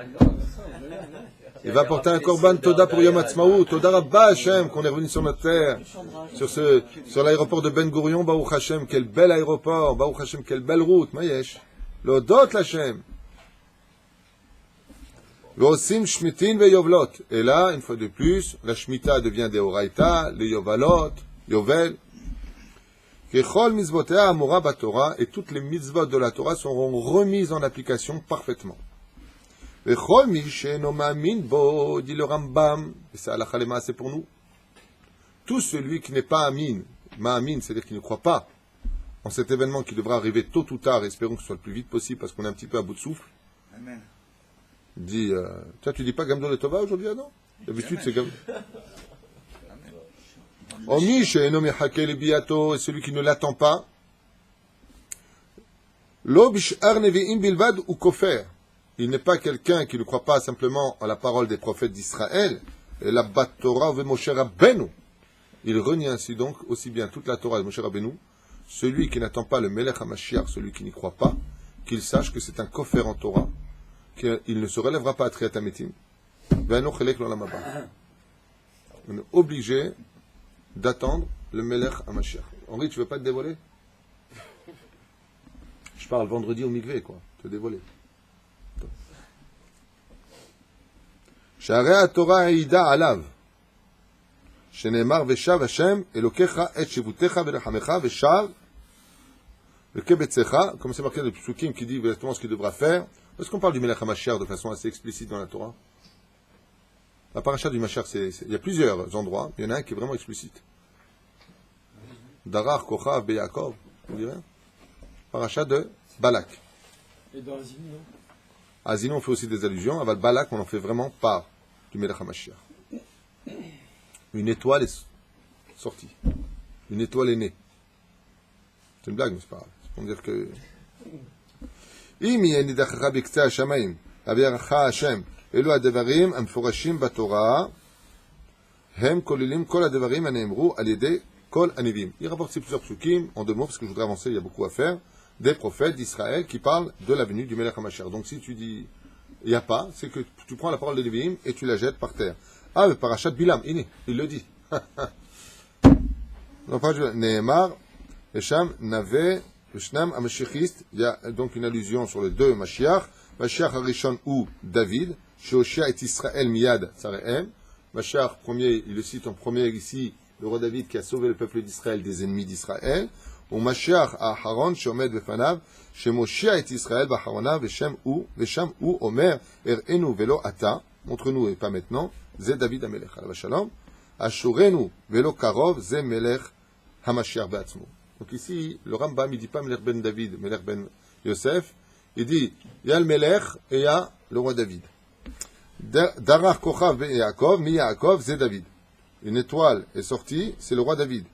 Il va apporter un korban Toda pour Yom Ha'atzmaut. Toda Rabba Hashem, qu'on est revenu sur notre terre. Sur l'aéroport de Ben Gurion, Baruch Hashem, quel bel aéroport. Baruch Hashem, quelle belle route. Mayesh. L'odot Hashem. Ve'osim shmitin ve'yovlot. Et là, une fois de plus, la shmita devient des oraita, les yovalot, yovel. Kechol mitzvotea amora batorah, et toutes les mitzvot de la Torah seront remises en application parfaitement. Vechol mi she'eno ma'amin bo, dit le Rambam, et c'est halakha lema, c'est pour nous. Tout celui qui n'est pas amin, ma'amin, c'est-à-dire qui ne croit pas en cet événement qui devra arriver tôt ou tard, espérons que ce soit le plus vite possible parce qu'on est un petit peu à bout de souffle. Amen. Dit, tu dis pas Gamdol et Tova aujourd'hui, non? D'habitude, c'est Gamdol. Omi she'eno mechake lebiato, et celui qui ne l'attend pas. Lo bish'ar nevi'im bilvad ou kofer. Il n'est pas quelqu'un qui ne croit pas simplement en la parole des prophètes d'Israël, et la bat Torah ve Moshe Rabbeinu. Il renie ainsi donc aussi bien toute la Torah de Moshe Rabbeinu, celui qui n'attend pas le Melech HaMashiach, celui qui n'y croit pas, qu'il sache que c'est un kofer en Torah, qu'il ne se relèvera pas à Triat HaMetim. On est obligé d'attendre le Melech HaMashiach. Henri, tu veux pas te dévoiler? Je parle vendredi au Mikvé, quoi. Te dévoiler. Sha'arei HaTorah Eida Alav. Shenemar Veshav Hashem Elokecha et Shevutecha Verachamecha Veshav Vekebetzecha. Comme c'est marqué dans le Psukim qui dit exactement ce qu'il devra faire. Est-ce qu'on parle du Melech HaMashiach de façon assez explicite dans la Torah? La paracha du Mashiach, il y a plusieurs endroits, il y en a un qui est vraiment explicite. Darar, Kochav, Beyakov, on dirait. Paracha de Balak. Et dans Azini, non? Azini, on fait aussi des allusions. Aval Balak, on en fait vraiment part du Melech HaMashiach. Une étoile est sortie. Une étoile est née. C'est une blague, mais c'est pas grave. C'est pour dire que... אם נידחך בקצה השמיים, אבירך השם, אלו הדברים המפורשים בתורה, הם כוללים כל הדברים הנאמרו על ידי כל הנביאים. Il rapporte plusieurs psukim, en deux mots, parce que je voudrais avancer, il y a beaucoup à faire, des prophètes d'Israël qui parlent de la venue du Melech HaMashiach. Donc si tu dis, il n'y a pas, c'est que tu prends la parole de Nevi'im et tu la jettes par terre. Ah, le parachat Bilam, il le dit. Nehemar, Esham, Nave, Shnam Amashiachist, il y a donc une allusion sur les deux Mashiach. Mashiach Harishon ou David, Sheoshia et Israël Miyad Tsarehem. Mashiach premier, il le cite en premier ici, le roi David qui a sauvé le peuple d'Israël des ennemis d'Israël. Ou Mashiach Aharon, Shomed Befanav, Shemoshia et Israël Baharona, Vesham ou Omer, Erenu Velo Ata, montre-nous et pas maintenant, Zé David Amelech, Alav Shalom, Ashurenu Velo Karov, Zé Melech Hamashiach Beatzmo. Donc ici, le Rambam, il ne dit pas Melech ben David, Melech ben Yosef, il dit, il y a le Melech et il y a le roi David. Darar Kochav ben Yaakov, mi Yaakov, c'est David. Une étoile est sortie, c'est le roi David.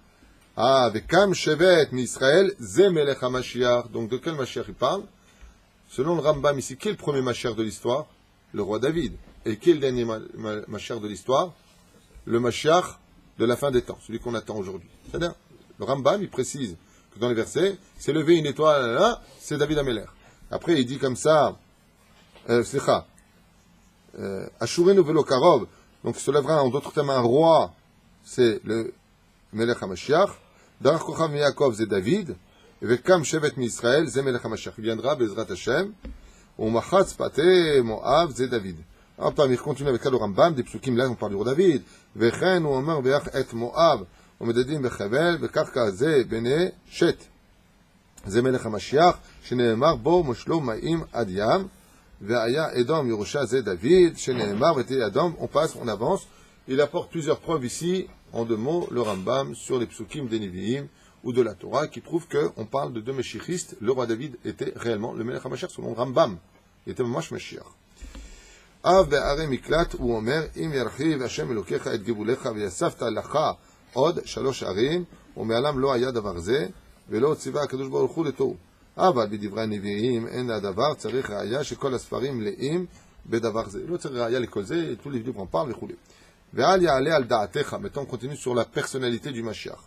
Ah, avec Kam Shevet mi Israël, c'est Melech HaMashiach. Donc de quel Mashiach il parle? Selon le Rambam ici, qui est le premier Mashiach de l'histoire? Le roi David. Et qui est le dernier Mashiach de l'histoire? Le Mashiach de la fin des temps, celui qu'on attend aujourd'hui. C'est-à-dire, le Rambam, il précise que dans les versets, c'est levé une étoile, là, c'est David Ameler. Après, il dit comme ça, Ashurenu velo Karov, donc il se lèvera en d'autres termes un roi, c'est le Melech HaMashiach. Darach Kochav mi Yaakov, c'est David. Et Vekam Shevet mi Israël, c'est Melech HaMashiach. Il viendra, Bezrat Hashem. Ou Machatz Pate Moav, c'est David. Après, il continue avec le Rambam, des psukim là, on parle du roi David. Vechen ou Omer Beach et Moav. ומדדים בחבל, וקרקע זה בני שת. זה מלך המשיח, שנאמר בו מושלו מים עד ים, והיה אדום ירושה זה דוד, שנאמר ותהיה אדום, on passe, on avance. Il apporte plusieurs preuves ici, en deux mots, le Rambam, sur les psukim des Nevi'im, ou de la Torah, qui prouvent qu'on parle de deux Meshiachistes. Le roi David était réellement le Melech HaMashiach, selon Rambam. Il était Mamash Mashiach. Av be'are miklat, ou Omer, im yarchiv Hashem Elokecha et gibulecha, v'yasafta lacha, עוד 3 ערים, ומעלם לא היה דבר זה, ולא ציווה הקדוש ברוך הוא לתוהו. אבל בדברי הנביאים אין הדבר, צריך ראיה שכל הספרים מלאים בדבר זה. לא צריך ראיה לכל זה, tous les livres en parlent וכו'. ואל יעלה על דעתך, maintenant on continue sur la personnalité du Mashiach.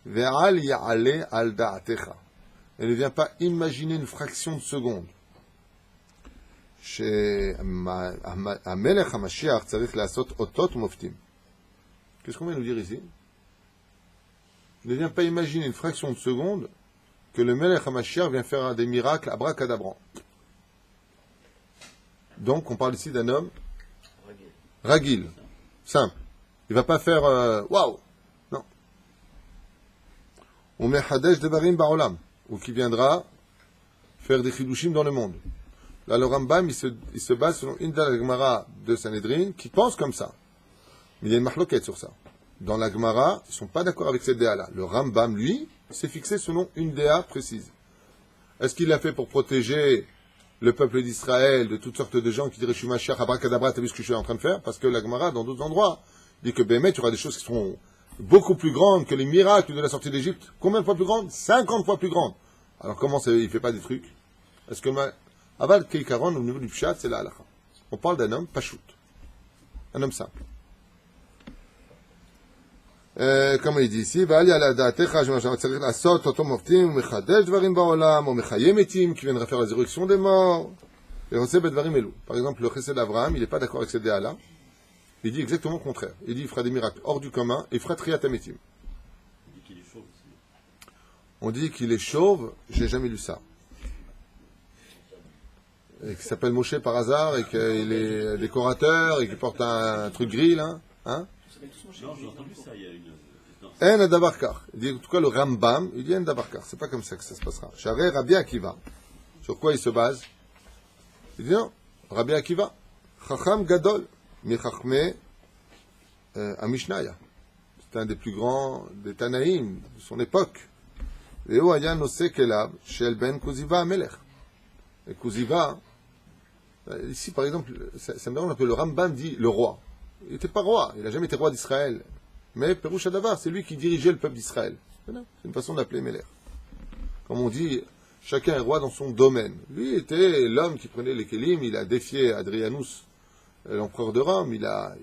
ואל יעלה על דעתך. Elle ne vient pas imaginer une fraction de seconde. שהמלך המשיח צריך לעשות אותות ומופתים. Qu'est-ce qu'on vient nous dire ici? Ne vient pas imaginer une fraction de seconde que le Melech HaMashiach vient faire des miracles abracadabra. Donc, on parle ici d'un homme ragil, simple. Il ne va pas faire waouh. Non. On met Hadesh de Barim Barolam, ou qui viendra faire des chidushim dans le monde. Là, le Rambam, il se base sur une de la Gemara de Sanhedrin qui pense comme ça. Mais il y a une mahloket sur ça. Dans la Gemara, ils ne sont pas d'accord avec cette déa-là. Le Rambam, lui, s'est fixé selon une déa précise. Est-ce qu'il l'a fait pour protéger le peuple d'Israël de toutes sortes de gens qui diraient je suis Mashiach, abracadabra, t'as vu ce que je suis en train de faire? Parce que la Gemara, dans d'autres endroits, dit que Bémet, tu auras des choses qui seront beaucoup plus grandes que les miracles de la sortie d'Égypte. Combien de fois plus grandes? 50 fois plus grandes. Alors comment ça, il ne fait pas des trucs? Est-ce que Aval Keikaron, au niveau du Pshat, c'est la halakha. On parle d'un homme pachout. Un homme simple. Comme il dit ici, qui viendra faire la résurrection des morts. Par exemple, le chesed d'Abraham, il n'est pas d'accord avec cette déa-là. Il dit exactement le contraire. Il dit il fera des miracles hors du commun et il fera triat ametim. On dit qu'il est chauve, j'ai jamais lu ça. Et qu'il s'appelle Moshe par hasard et qu'il est décorateur et qu'il porte un truc gris là. Hein? Non, j'ai entendu ça il y a une. En Dabarkar. Il dit en tout cas le Rambam, il dit en Dabarkar. C'est pas comme ça que ça se passera. Charé Rabbi Akiva. Sur quoi il se base? Il dit non. Rabbi Akiva. Chacham Gadol. Mi Chachme Amishnaya. C'est un des plus grands des Tanaïm de son époque. Et où Aya Nosé Kelab, Shel Ben Kuziva Amelech. Et Kuziva, ici par exemple, ça me demande un peu, le Rambam dit le roi. Il n'était pas roi, il n'a jamais été roi d'Israël. Mais Perouch Adavar, c'est lui qui dirigeait le peuple d'Israël. Voilà. C'est une façon d'appeler Melech. Comme on dit, chacun est roi dans son domaine. Lui était l'homme qui prenait les kélim, il a défié Adrianus, l'empereur de Rome, il a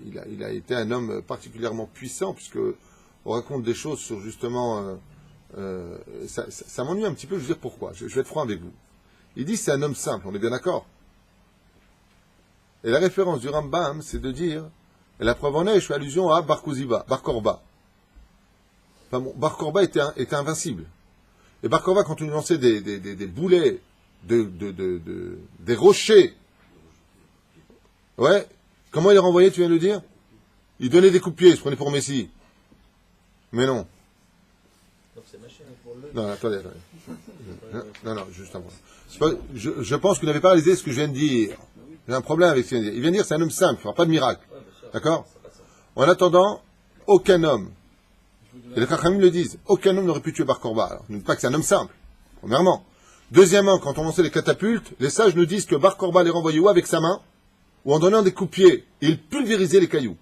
été un homme particulièrement puissant, puisque on raconte des choses sur justement... ça m'ennuie un petit peu, je vais dire pourquoi. Je vais être franc avec vous. Il dit c'est un homme simple, on est bien d'accord. Et la référence du Rambam, c'est de dire... Et la preuve en est, je fais allusion à Bar Koziba, Bar Korba. Enfin bon, Bar Korba était invincible. Et Bar Korba, quand on lui lançait des boulets, des rochers, ouais, comment il les renvoyait, tu viens de le dire? Il donnait des coups de pied, il se prenait pour Messie. Mais non. Donc c'est machin pour le. Non, attendez. Non, juste avant. Je pense que vous n'avez pas réalisé ce que je viens de dire. J'ai un problème avec ce qu'il vient de dire. Il vient de dire c'est un homme simple, il ne fera pas de miracle. D'accord? En attendant, aucun homme, et les Chachamim le disent, aucun homme n'aurait pu tuer Bar Korba. Alors, ne dis pas que c'est un homme simple, premièrement. Deuxièmement, quand on lançait les catapultes, les sages nous disent que Bar Korba les renvoyait ou avec sa main, ou en donnant des coups de pied, et il pulvérisait les cailloux.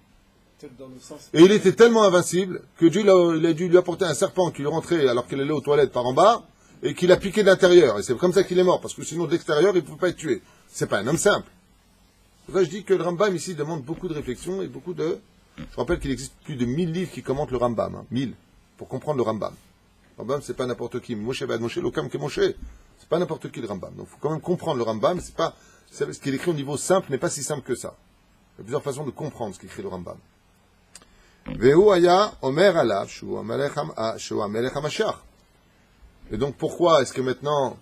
Et il était tellement invincible que Dieu il a dû lui apporter un serpent qui lui rentrait alors qu'il allait aux toilettes par en bas, et qu'il a piqué de l'intérieur. Et c'est comme ça qu'il est mort, parce que sinon de l'extérieur, il ne pouvait pas être tué. C'est pas un homme simple. Là, je dis que le Rambam ici demande beaucoup de réflexion et beaucoup de... Je rappelle qu'il existe plus de 1000 livres qui commentent le Rambam. 1000, pour comprendre le Rambam. Le Rambam, c'est pas n'importe qui. Moshe Bad Moshe, l'Okam que Moshe. C'est pas n'importe qui le Rambam. Donc, il faut quand même comprendre le Rambam. C'est pas... Ce qu'il écrit au niveau simple n'est pas si simple que ça. Il y a plusieurs façons de comprendre ce qu'écrit le Rambam. Vehu aya omer alav shu amelech hamashiach. Et donc, pourquoi est-ce que maintenant,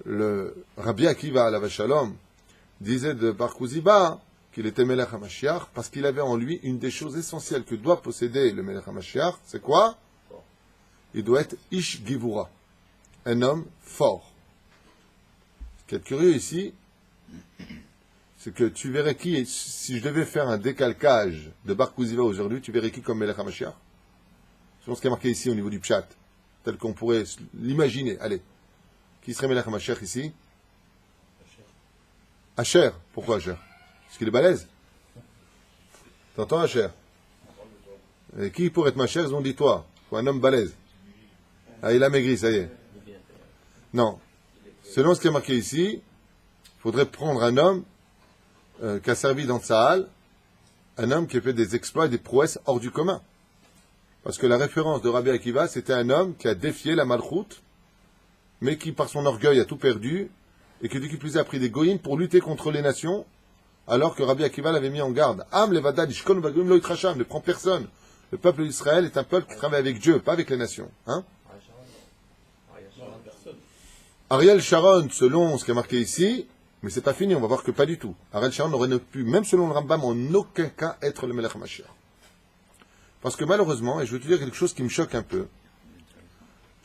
le Rabbi Akiva, alav shalom, disait de Bar Koziba qu'il était Melech HaMashiach parce qu'il avait en lui une des choses essentielles que doit posséder le Melech HaMashiach. C'est quoi? Il doit être Ish Givura, un homme fort. Ce qui est curieux ici, c'est que tu verrais qui, si je devais faire un décalcage de Bar Koziba aujourd'hui, tu verrais qui comme Melech HaMashiach? Selon ce qui est marqué ici au niveau du Pshat, tel qu'on pourrait l'imaginer. Allez, qui serait Melech HaMashiach ici? Asher. Pourquoi Asher? Parce qu'il est balèze. T'entends Asher? Et qui pourrait être ma chère? Ils ont dit toi. Ou un homme balèze. Ah, il a maigri, ça y est. Non. Selon ce qui est marqué ici, il faudrait prendre un homme qui a servi dans Tsahal, un homme qui a fait des exploits et des prouesses hors du commun. Parce que la référence de Rabbi Akiva, c'était un homme qui a défié la malchoute, mais qui, par son orgueil, a tout perdu, et qui, qui plus est, a pris des goïms pour lutter contre les nations, alors que Rabbi Akiva l'avait mis en garde. Am levadad ishkon vagum lo yitrasham, ne prend personne. Le peuple d'Israël est un peuple qui travaille avec Dieu, pas avec les nations. Hein? Ariel Sharon, selon ce qui est marqué ici, Mais c'est pas fini, on va voir que pas du tout. Ariel Sharon n'aurait pu, même selon le Rambam, en aucun cas être le Melech HaMashiach. Parce que malheureusement, et je vais te dire quelque chose qui me choque un peu,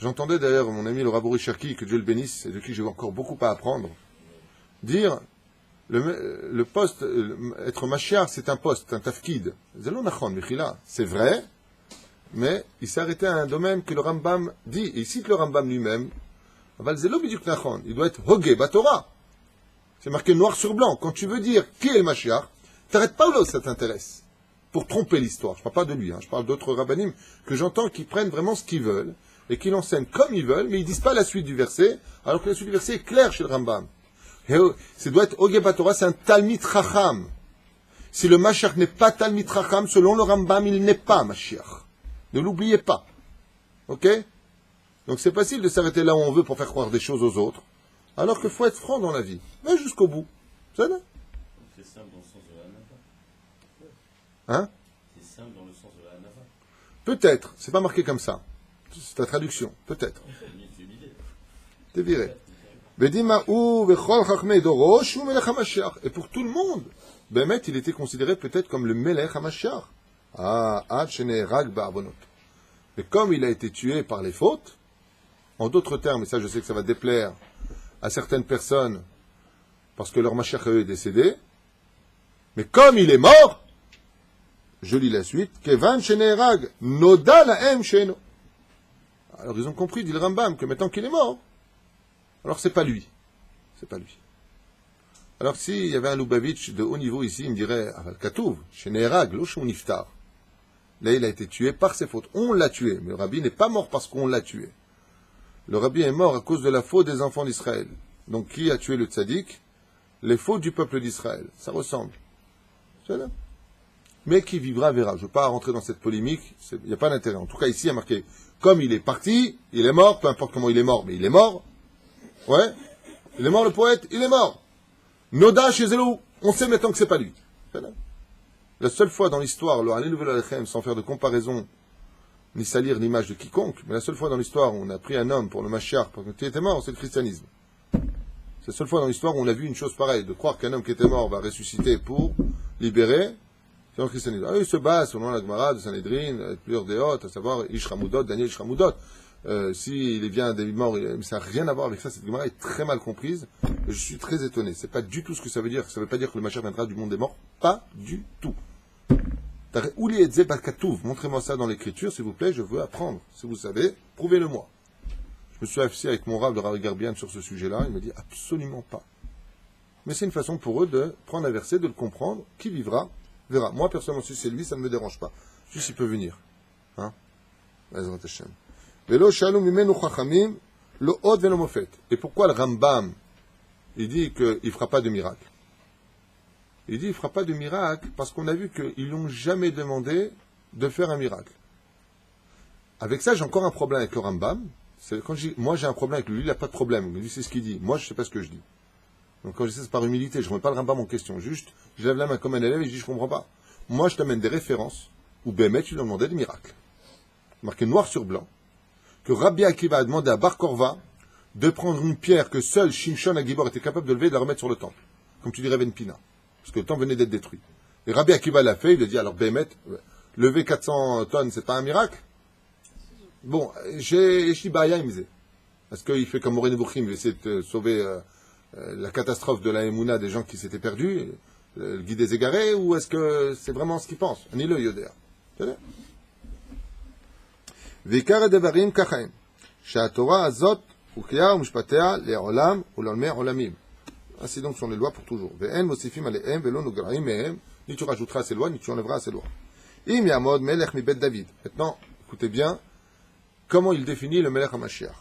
j'entendais d'ailleurs mon ami le Rabouri Cherki, que Dieu le bénisse, et de qui j'ai encore beaucoup à apprendre, dire le poste, être Mashiach, c'est un poste, un tafkid. C'est vrai, mais il s'est arrêté à un domaine que le Rambam dit, et il cite le Rambam lui-même, il doit être Hogé Batora. C'est marqué noir sur blanc. Quand tu veux dire qui est le Mashiach, t'arrêtes pas là où ça t'intéresse. Pour tromper l'histoire. Je parle pas de lui, je parle d'autres rabbanim que j'entends qui prennent vraiment ce qu'ils veulent et qui l'enseignent comme ils veulent, mais ils disent pas la suite du verset, alors que la suite du verset est claire chez le Rambam. Ça doit être Hogé Batora, c'est un Talmid Chacham. Si le Mashiach n'est pas Talmid Chacham, selon le Rambam, il n'est pas Mashiach. Ne l'oubliez pas. Ok? Donc c'est facile de s'arrêter là où on veut pour faire croire des choses aux autres, alors qu'il faut être franc dans la vie. Mais jusqu'au bout. C'est ça? C'est simple dans le sens de la Hanava. Hein? C'est simple dans le sens de la Hanava. Peut-être. C'est pas marqué comme ça. C'est ta traduction. Peut-être. T'es viré. Et pour tout le monde, Bémet, il était considéré peut-être comme le Melech HaMashiach. Mais comme il a été tué par les fautes, en d'autres termes, et ça je sais que ça va déplaire à certaines personnes, parce que leur Mashiach est décédé, mais comme il est mort, je lis la suite, Kevan Shenerag, Noda Lahem Sheno. Alors ils ont compris, dit le Rambam, que maintenant qu'il est mort, alors c'est pas lui. C'est pas lui. Alors s'il y avait un Lubavitch de haut niveau ici, il me dirait, Aval Katouv, Shenerag, lo shon niftar. Là, il a été tué par ses fautes. On l'a tué, mais le rabbi n'est pas mort parce qu'on l'a tué. Le rabbi est mort à cause de la faute des enfants d'Israël. Donc qui a tué le tzaddik? Les fautes du peuple d'Israël. Ça ressemble. C'est là. Mais qui vivra verra. Je ne veux pas rentrer dans cette polémique. Il n'y a pas d'intérêt. En tout cas, ici, il y a marqué, comme il est parti, il est mort, peu importe comment il est mort, mais il est mort. Ouais. Il est mort, le poète, il est mort. Noda chez Zelou, on sait maintenant que c'est pas lui. C'est là. La seule fois dans l'histoire, le Hallel Alechem, sans faire de comparaison, ni salir l'image de quiconque, mais la seule fois dans l'histoire où on a pris un homme pour le Mashiach, parce qu'il était mort, c'est le christianisme. C'est la seule fois dans l'histoire où on a vu une chose pareille, de croire qu'un homme qui était mort va ressusciter pour libérer, c'est dans le christianisme. Ah, il se bat selon la Gemara de Sanhedrin, plusieurs déotes, à savoir Ishramudot, Daniel Ishramudot. S'il vient des morts, ça n'a rien à voir avec ça, cette Gemara est très mal comprise, et je suis très étonné. C'est pas du tout ce que ça veut dire. Ça veut pas dire que le Mashiach viendra du monde des morts. Pas du tout. Montrez-moi ça dans l'écriture, s'il vous plaît, je veux apprendre. Si vous savez, prouvez-le-moi. Je me suis assis avec mon rave de Rav Garbian sur ce sujet-là, il me dit absolument pas. Mais c'est une façon pour eux de prendre un verset, de le comprendre, qui vivra, verra. Moi, personnellement, si c'est lui, ça ne me dérange pas. Juste, il peut venir. Hein? Et pourquoi le Rambam, il dit qu'il ne fera pas de miracle? Il dit, il ne fera pas de miracle parce qu'on a vu qu'ils n'ont jamais demandé de faire un miracle. Avec ça, j'ai encore un problème avec le Rambam. Quand je dis, moi j'ai un problème avec lui, il n'a pas de problème. Lui, c'est ce qu'il dit. Moi, je ne sais pas ce que je dis. Donc quand je dis ça, c'est par humilité. Je ne remets pas le Rambam en question. Juste, je lève la main comme un élève et je dis, je ne comprends pas. Moi, je t'amène des références où Bémet, tu lui demandais des miracles. Marqué noir sur blanc. Que Rabbi Akiva a demandé à Bar Korva de prendre une pierre que seul Shimshon Agibor était capable de lever et de la remettre sur le temple. Comme tu dirais Venpina. Parce que le temple venait d'être détruit. Et Rabbi Akiva l'a fait, il a dit, alors Bémet, lever 400 tonnes, c'est pas un miracle? Bon, j'ai Shibaya, il me disait. Est-ce qu'il fait comme Moré Nebuchim, il essaie de sauver la catastrophe de la Emouna des gens qui s'étaient perdus, le guide des égarés, ou est-ce que c'est vraiment ce qu'il pense? Ni le Yodéa. Vikar Devarim Kachaim. Torah Azot, Ukia, Mishpatea, Le'olam, Ulalme, Olamim. Ainsi donc sont les lois pour toujours. Ve'en mosifim alehem, ve'lo nugraim mehem. Ni tu rajouteras à ces lois, ni tu enlèveras à ces lois. Im yamod melech mi bet David. Maintenant, écoutez bien comment il définit le melech HaMashiach.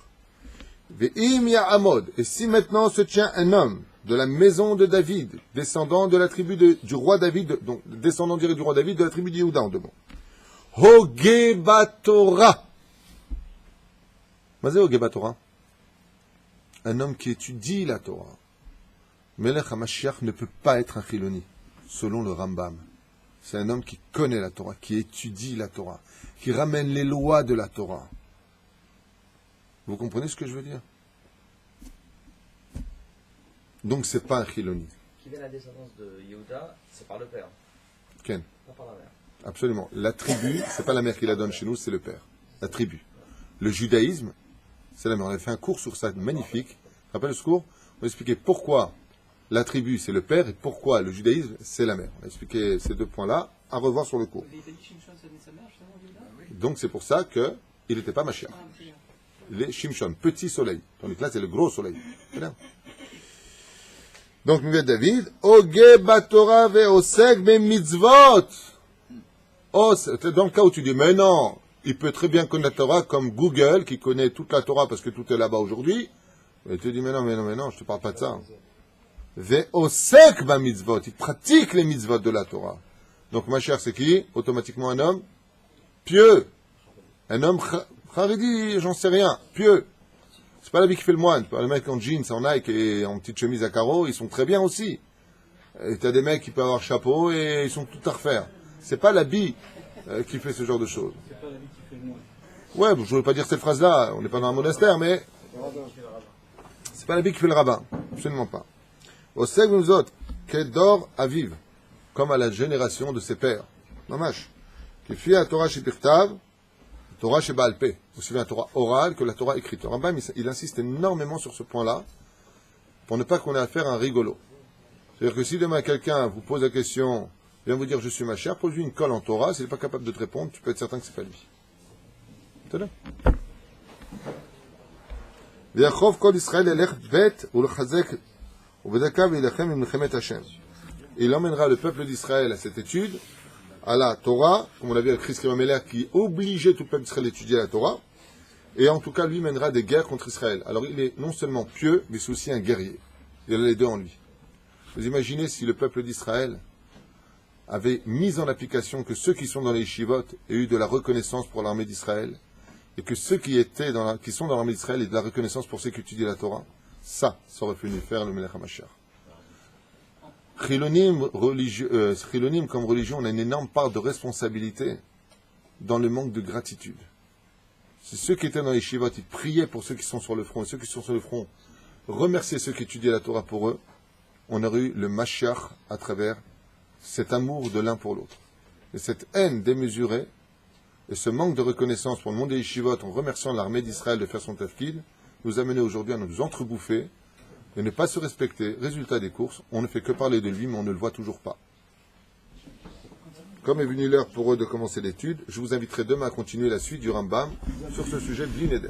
Ve'im ya'amod. Et si maintenant se tient un homme de la maison de David, descendant de la tribu du roi David, donc descendant direct du roi David, de la tribu d'Yehuda en deux mots. Hogebatora. Mazé Hogebatora. Un homme qui étudie la Torah. Melech HaMashiach ne peut pas être un Chiloni, selon le Rambam. C'est un homme qui connaît la Torah, qui étudie la Torah, qui ramène les lois de la Torah. Vous comprenez ce que je veux dire? Donc c'est pas un Chiloni. Qui vient la descendance de Yehuda, c'est par le père, Ken. pas par la mère. Absolument. La tribu, c'est pas la mère qui la donne chez nous, c'est le père. La tribu. Le judaïsme, c'est la mère. On a fait un cours sur ça magnifique. Tu te rappelles ce cours? On a expliqué pourquoi la tribu, c'est le père et pourquoi le judaïsme, c'est la mère. On a expliqué ces deux points-là. À revoir sur le cours. Donc c'est pour ça qu'il n'était pas Mashiach. Il est Shimshon, petit soleil. Tandis que là, c'est le gros soleil. C'est bien. Donc, nous vient David, Oge batora ve'osek be mitzvot. Oh, dans le cas où tu dis, mais non, il peut très bien connaître la Torah comme Google, qui connaît toute la Torah parce que tout est là-bas aujourd'hui. Et tu dis, mais non, je te parle pas de ça. Ve'osek ba mitzvot. Il pratique les mitzvot de la Torah. Donc, ma chère, c'est qui? Automatiquement un homme pieux. Un homme Haredi, j'en sais rien, pieux. C'est pas l'habit qui fait le moine. Pas le mec en jeans, en Nike et en petite chemise à carreaux, ils sont très bien aussi. Et t'as des mecs qui peuvent avoir chapeau et ils sont tout à refaire. C'est pas l'habit qui fait ce genre de choses. C'est pas l'habit qui fait le moine. Ouais, bon, je veux pas dire cette phrase-là, on n'est pas dans un monastère, mais c'est pas l'habit qui fait le rabbin. Absolument pas. Au sec nous autres, Kedor Aviv, comme à la génération de ses pères. Mamash. Qui fit à Torah Shipirtav, Torah chez Baal Peh, aussi bien la Torah orale que la Torah écrite. Le Rambam, il insiste énormément sur ce point-là, pour ne pas qu'on ait affaire à un rigolo. C'est-à-dire que si demain quelqu'un vous pose la question, vient vous dire je suis ma chère, pose-lui une colle en Torah, s'il n'est pas capable de te répondre, tu peux être certain que c'est pas lui. C'est là. V'yachov kol Israël elech bet ulchazek ubedaka v'ilachem imilchemet Hashem. Il emmènera le peuple d'Israël à cette étude, à la Torah, comme on l'a vu avec Chris Meller, qui obligeait tout le peuple d'Israël à étudier la Torah, et en tout cas, lui mènera des guerres contre Israël. Alors, il est non seulement pieux, mais c'est aussi un guerrier. Il a les deux en lui. Vous imaginez si le peuple d'Israël avait mis en application que ceux qui sont dans les yeshivot aient eu de la reconnaissance pour l'armée d'Israël, et que ceux qui sont dans l'armée d'Israël aient de la reconnaissance pour ceux qui étudient la Torah, ça aurait pu nous faire le Melech HaMashiach. Chilonim comme religion, on a une énorme part de responsabilité dans le manque de gratitude. C'est ceux qui étaient dans les shivot, ils priaient pour ceux qui sont sur le front, et ceux qui sont sur le front remerciaient ceux qui étudiaient la Torah pour eux. On aurait eu le Mashiach à travers cet amour de l'un pour l'autre. Et cette haine démesurée, et ce manque de reconnaissance pour le monde des yeshivot en remerciant l'armée d'Israël de faire son tafkid, nous a menés aujourd'hui à nous entrebouffer et ne pas se respecter. Résultat des courses, on ne fait que parler de lui, mais on ne le voit toujours pas. Comme est venue l'heure pour eux de commencer l'étude, je vous inviterai demain à continuer la suite du Rambam sur ce sujet de Bli Neder.